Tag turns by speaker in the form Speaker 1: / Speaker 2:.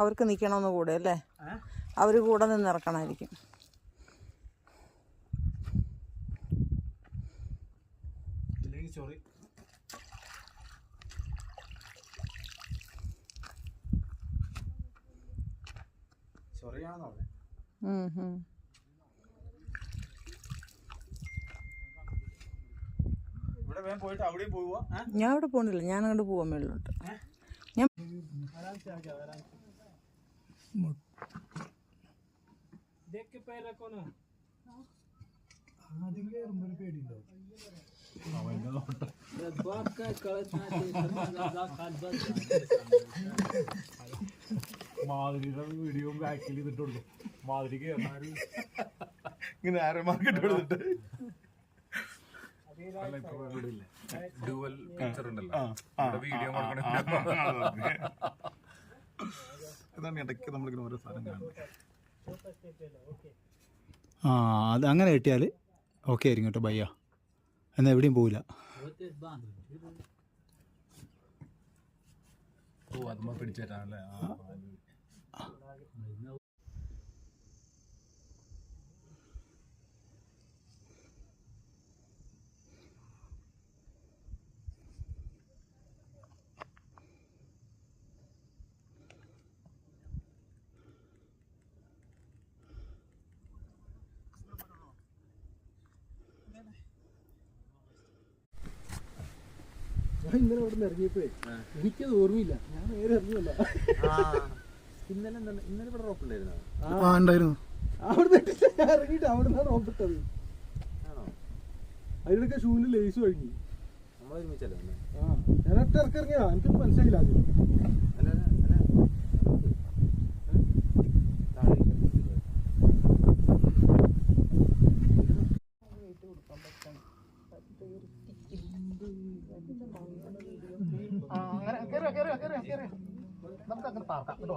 Speaker 1: അവർക്ക് നിൽക്കണമെന്ന് കൂടെ അല്ലേ? അവർ കൂടെ നിന്ന് ഇറക്കണമായിരിക്കും. ഞാൻ അവിടെ പോണില്ല, ഞാൻ അങ്ങോട്ട് പോവാൻ മേളിലോട്ട്. ഞാൻ
Speaker 2: മാതിരിയുടെ വീഡിയോ ബാക്കിൽ ഇതിട്ട് കൊടുക്കും. മാതിരിക്ക് ഇങ്ങനെ ആരോ മാർക്കറ്റ് കൊടുത്തിട്ട് ഡ്യുവൽ പിക്ചർ ഉണ്ടല്ലോ, വീഡിയോ അതാണ് ഇടയ്ക്ക് നമ്മളിങ്ങനെ ഓരോ സാധനം കാണുന്നത്.
Speaker 3: അത് അങ്ങനെ കിട്ടിയാൽ ഓക്കെ ആയിരിക്കും കേട്ടോ ഭയ്യ. എന്നാൽ എവിടെയും പോവില്ല.
Speaker 2: ഓ അത് പിടിച്ചേറ്റാണല്ലേ.
Speaker 4: ഞാൻ ഇന്നലെ അവിടെ നിന്ന് ഇറങ്ങിയപ്പോഴേ എനിക്കത് ഓർമ്മയില്ല, ഞാൻ നേരെ ഇറങ്ങിയല്ല.
Speaker 2: ഇന്നലെ ഇവിടെ റോപ്പ് ഉണ്ടായിരുന്നു.
Speaker 4: അവിടെ ഇറങ്ങിയിട്ട് അവിടെ നിന്നാണ് റോപ്പ് ഇട്ടത്. അതിനൊക്കെ ഷൂവിന് ലേസ് കഴിഞ്ഞു.
Speaker 2: നമ്മളൊരുമിച്ചല്ലേ
Speaker 4: ഞാൻ ഒറ്റ ഇറക്കിറങ്ങിയാ, എനിക്കൊന്നും മനസ്സിലായില്ല ആദ്യം. നമുക്ക് അങ്ങനെ പാർക്കാം കേട്ടോ.